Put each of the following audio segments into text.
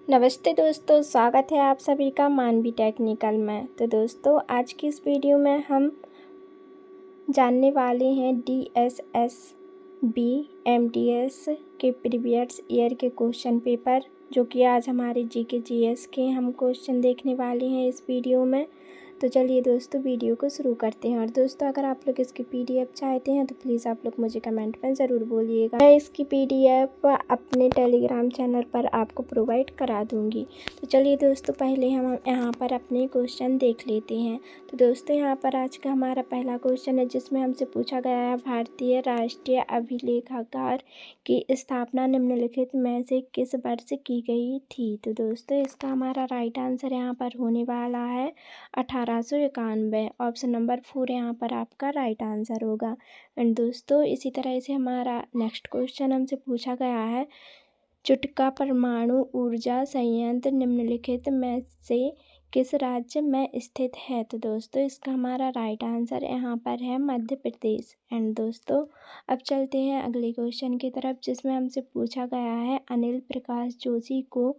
नमस्ते दोस्तों, स्वागत है आप सभी का मानवी टेक्निकल में। तो दोस्तों, आज की इस वीडियो में हम जानने वाले हैं DSSB MTS के प्रीवियस ईयर के क्वेश्चन पेपर, जो कि आज हमारे GK GS के हम क्वेश्चन देखने वाले हैं इस वीडियो में। तो चलिए दोस्तों, वीडियो को शुरू करते हैं। और दोस्तों, अगर आप लोग इसकी PDF चाहते हैं तो प्लीज़ आप लोग मुझे कमेंट में ज़रूर बोलिएगा। मैं इसकी PDF अपने टेलीग्राम चैनल पर आपको प्रोवाइड करा दूँगी। तो चलिए दोस्तों, पहले हम यहाँ पर अपने क्वेश्चन देख लेते हैं। तो दोस्तों, यहाँ पर आज का हमारा पहला क्वेश्चन है, जिसमें हमसे पूछा गया है भारतीय राष्ट्रीय अभिलेखागार की स्थापना निम्नलिखित में से किस वर्ष की गई थी। तो दोस्तों, इसका हमारा राइट आंसर यहाँ पर होने वाला है 1891। ऑप्शन नंबर 4 यहाँ पर आपका राइट आंसर होगा। एंड दोस्तों, इसी तरह से हमारा नेक्स्ट क्वेश्चन हमसे पूछा गया है, चुटका परमाणु ऊर्जा संयंत्र निम्नलिखित में से किस राज्य में स्थित है। तो दोस्तों, इसका हमारा राइट आंसर यहाँ पर है मध्य प्रदेश। एंड दोस्तों, अब चलते हैं अगले क्वेश्चन की तरफ, जिसमें हमसे पूछा गया है अनिल प्रकाश जोशी को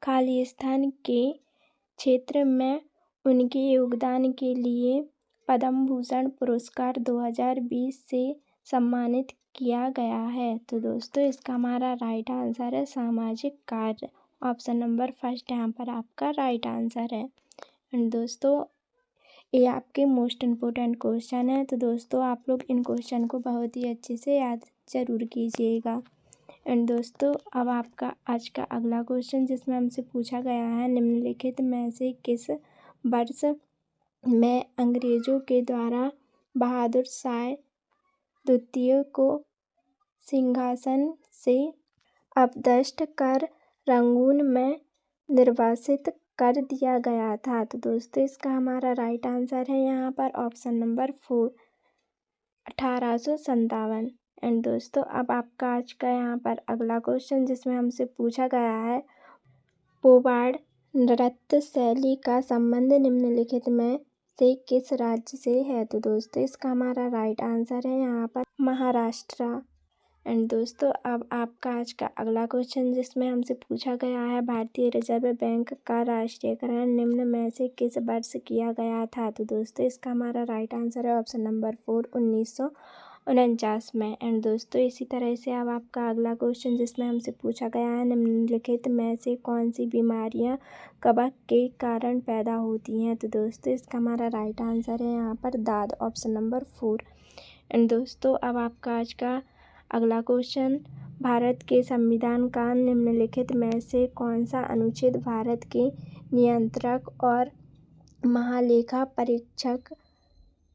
खालिस्तान के क्षेत्र में उनके योगदान के लिए पद्म भूषण पुरस्कार 2020 से सम्मानित किया गया है। तो दोस्तों, इसका हमारा राइट आंसर है सामाजिक कार्य। ऑप्शन नंबर फर्स्ट यहाँ पर आपका राइट आंसर है। एंड दोस्तों, ये आपके मोस्ट इम्पोर्टेंट क्वेश्चन है। तो दोस्तों, आप लोग इन क्वेश्चन को बहुत ही अच्छे से याद ज़रूर कीजिएगा। एंड दोस्तों, अब आपका आज का अगला क्वेश्चन, जिसमें हमसे पूछा गया है निम्नलिखित में से किस वर्ष में अंग्रेजों के द्वारा बहादुर शाह द्वितीय को सिंहासन से अपदस्थ कर रंगून में निर्वासित कर दिया गया था। तो दोस्तों, इसका हमारा राइट आंसर है यहाँ पर ऑप्शन नंबर 4 1857। एंड दोस्तों, अब आपका आज का यहाँ पर अगला क्वेश्चन, जिसमें हमसे पूछा गया है पोवाड़ नृत्य शैली का संबंध निम्नलिखित में से किस राज्य से है। तो दोस्तों, इसका हमारा राइट आंसर है यहाँ पर महाराष्ट्र। एंड दोस्तों, अब आपका आज का अगला क्वेश्चन, जिसमें हमसे पूछा गया है भारतीय रिजर्व बैंक का राष्ट्रीयकरण निम्न में से किस वर्ष किया गया था। तो दोस्तों, इसका हमारा राइट आंसर है ऑप्शन नंबर 4 1949 में। एंड दोस्तों, इसी तरह से अब आपका अगला क्वेश्चन, जिसमें हमसे पूछा गया है निम्नलिखित में से कौन सी बीमारियां कब्ज के कारण पैदा होती हैं। तो दोस्तों, इसका हमारा राइट आंसर है यहाँ पर दाद। Option number 4। एंड दोस्तों, अब आपका आज का अगला क्वेश्चन, भारत के संविधान का निम्नलिखित में से कौन सा अनुच्छेद भारत के नियंत्रक और महालेखा परीक्षक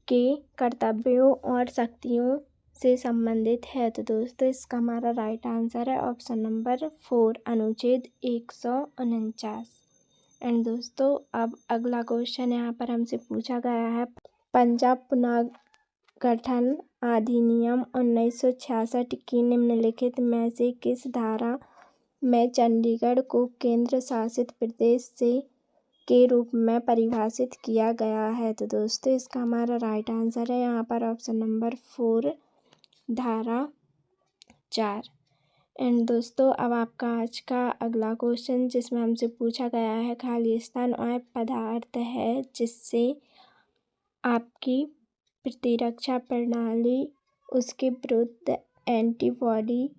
के कर्तव्यों और शक्तियों से संबंधित है। तो दोस्तों, इसका हमारा राइट आंसर है ऑप्शन नंबर 4 अनुच्छेद 149। एंड दोस्तों, अब अगला क्वेश्चन यहाँ पर हमसे पूछा गया है पंजाब पुनर्गठन अधिनियम 1966 की निम्नलिखित में से किस धारा में चंडीगढ़ को केंद्र शासित प्रदेश के रूप में परिभाषित किया गया है। तो दोस्तों, इसका हमारा राइट आंसर है यहाँ पर ऑप्शन नंबर 4 धारा 4। एंड दोस्तों, अब आपका आज का अगला क्वेश्चन, जिसमें हमसे पूछा गया है खालिस्तान वह पदार्थ है जिससे आपकी प्रतिरक्षा प्रणाली उसके विरुद्ध एंटीबॉडी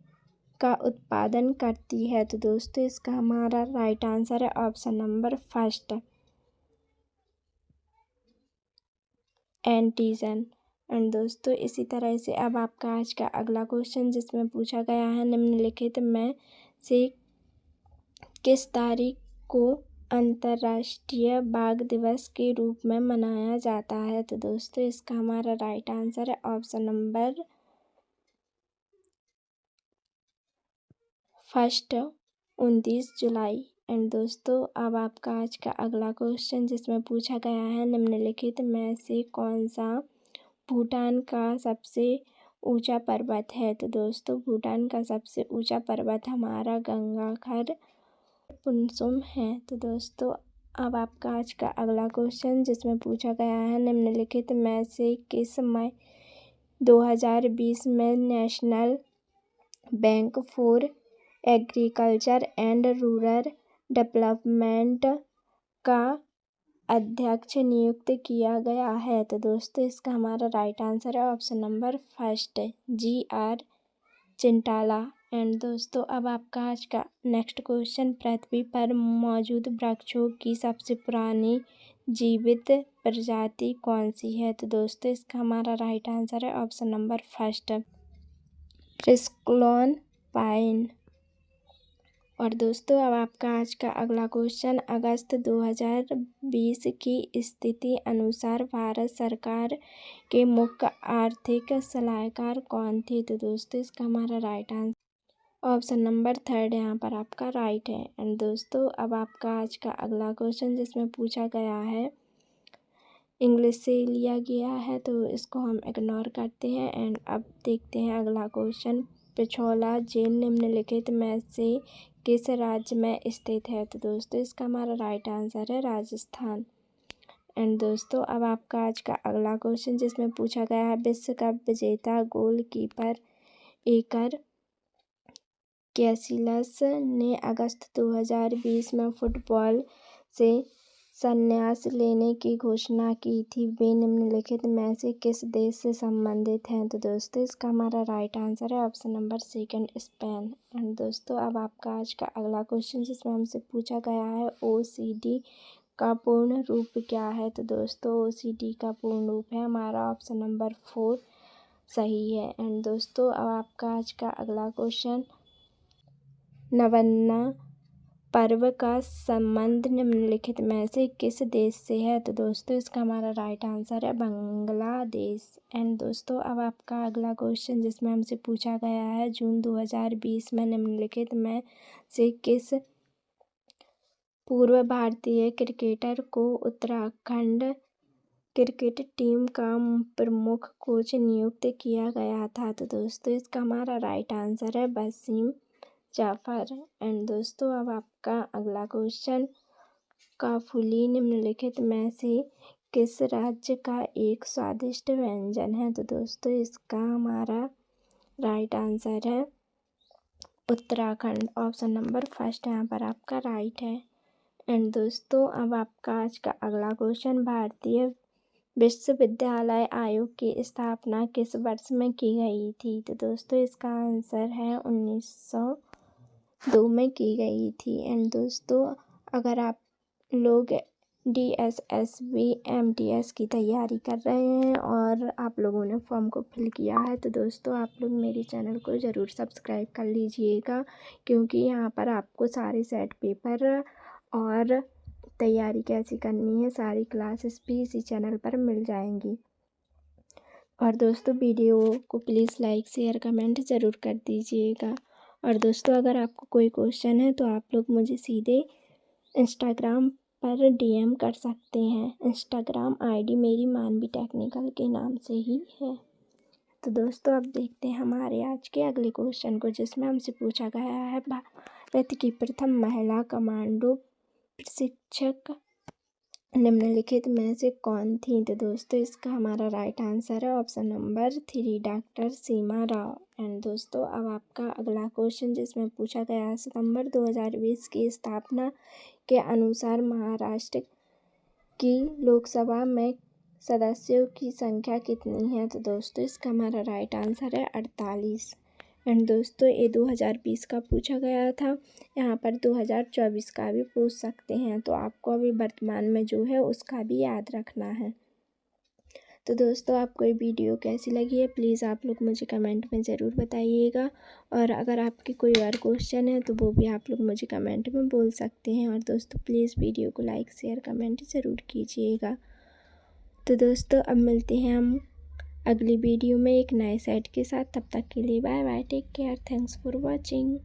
का उत्पादन करती है। तो दोस्तों, इसका हमारा राइट आंसर है option number first antigen. And दोस्तों, इसी तरह से अब आपका आज का अगला क्वेश्चन, जिसमें पूछा गया है निम्नलिखित में से किस तारीख को अंतर्राष्ट्रीय बाघ दिवस के रूप में मनाया जाता है। तो दोस्तों, इसका हमारा राइट आंसर है option number first 29 July. And दोस्तों, अब आपका आज का अगला क्वेश्चन, जिसमें पूछा गया है निम्नलिखित में से कौन सा भूटान का सबसे ऊंचा पर्वत है। तो दोस्तों, भूटान का सबसे ऊंचा पर्वत हमारा गंगाखर पुनसुम है। तो दोस्तों, अब आपका आज का अगला क्वेश्चन, जिसमें पूछा गया है निम्नलिखित में से किस मई 2020 में national bank for agriculture and rural development का अध्यक्ष नियुक्त किया गया है? तो दोस्तों इसका हमारा राइट आंसर है option number first, GR Chintala. And दोस्तों अब आपका आज का नेक्स्ट क्वेश्चन, पृथ्वी पर मौजूद वृक्षों की सबसे पुरानी जीवित प्रजाति कौन सी है? तो दोस्तों इसका हमारा राइट आंसर है ऑप्शन नंबर फर्स्ट, ब्रिस्कोन पाइन। और दोस्तों अब आपका आज का अगला क्वेश्चन, अगस्त 2020 की स्थिति अनुसार भारत सरकार के मुख्य आर्थिक सलाहकार कौन थे? तो दोस्तों इसका हमारा right answer option number third यहाँ पर आपका राइट है। एंड दोस्तों अब आपका आज का अगला क्वेश्चन जिसमें पूछा गया है, इंग्लिश से लिया गया है तो इसको हम इग्नोर करते हैं। एंड अब देखते हैं अगला क्वेश्चन, पिछोला जेल निम्नलिखित में से किस राज्य में स्थित है? तो दोस्तों इसका हमारा राइट आंसर है राजस्थान। एंड दोस्तों अब आपका आज का अगला क्वेश्चन जिसमें पूछा गया है, विश्व कप विजेता गोलकीपर इकर कैसिलस ने अगस्त 2020 में फुटबॉल से संन्यास लेने की घोषणा की थी, वे निम्नलिखित में से किस देश से संबंधित हैं? तो दोस्तों इसका हमारा राइट आंसर है option number second, Spain. And दोस्तों अब आपका आज का अगला क्वेश्चन जिसमें हमसे पूछा गया है, OCD का पूर्ण रूप क्या है? तो दोस्तों OCD का पूर्ण रूप है हमारा ऑप्शन नंबर 4 सही है। एंड दोस्तों अब आपका आज का अगला क्वेश्चन, नवन्ना पर्व का संबंध निम्नलिखित में से किस देश से है? तो दोस्तों इसका हमारा राइट आंसर है बांग्लादेश। एंड दोस्तों अब आपका अगला क्वेश्चन जिसमें हमसे पूछा गया है, जून 2020 में निम्नलिखित में से किस पूर्व भारतीय क्रिकेटर को उत्तराखंड क्रिकेट टीम का प्रमुख कोच नियुक्त किया गया था? तो दोस्तों इसका हमारा राइट आंसर है वसीम जाफर। एंड दोस्तों अब आपका अगला क्वेश्चन, काफुली निम्नलिखित में से किस राज्य का एक स्वादिष्ट व्यंजन है? तो दोस्तों इसका हमारा राइट आंसर है उत्तराखंड, ऑप्शन नंबर फर्स्ट यहाँ पर आपका राइट है। एंड दोस्तों अब आपका आज का अगला क्वेश्चन, भारतीय विश्वविद्यालय आयोग की स्थापना किस वर्ष में की गई थी? तो दोस्तों इसका आंसर है 1902 में की गई थी। एंड दोस्तों अगर आप लोग DSSB MTS की तैयारी कर रहे हैं और आप लोगों ने फॉर्म को फिल किया है तो दोस्तों आप लोग मेरे चैनल को ज़रूर सब्सक्राइब कर लीजिएगा, क्योंकि यहाँ पर आपको सारे सेट पेपर और तैयारी कैसी करनी है सारी क्लासेस भी इसी चैनल पर मिल जाएंगी। और दोस्तों वीडियो को प्लीज़ लाइक शेयर कमेंट ज़रूर कर दीजिएगा। और दोस्तों अगर आपको कोई क्वेश्चन है तो आप लोग मुझे सीधे इंस्टाग्राम पर DM कर सकते हैं। इंस्टाग्राम ID मेरी मानवी टेक्निकल के नाम से ही है। तो दोस्तों अब देखते हैं हमारे आज के अगले क्वेश्चन को जिसमें हमसे पूछा गया है, भारत की प्रथम महिला कमांडो प्रशिक्षक निम्नलिखित में से कौन थी? तो दोस्तों इसका हमारा राइट आंसर है option number 3 doctor Seema Rao. And दोस्तों अब आपका अगला क्वेश्चन जिसमें पूछा गया है, सितंबर 2020 की स्थापना के अनुसार महाराष्ट्र की लोकसभा में सदस्यों की संख्या कितनी है? तो दोस्तों इसका हमारा राइट आंसर है 48। एंड दोस्तों ये 2020 का पूछा गया था, यहाँ पर 2024 का भी पूछ सकते हैं, तो आपको अभी वर्तमान में जो है उसका भी याद रखना है। तो दोस्तों आपको ये वीडियो कैसी लगी है प्लीज़ आप लोग मुझे कमेंट में ज़रूर बताइएगा। और अगर आपके कोई और क्वेश्चन है तो वो भी आप लोग मुझे कमेंट में बोल सकते हैं। और दोस्तों प्लीज़ वीडियो को लाइक शेयर कमेंट ज़रूर कीजिएगा। तो दोस्तों अब मिलते हैं हम अगली वीडियो में एक नए सेट के साथ, तब तक के लिए bye bye, take care, thanks for watching.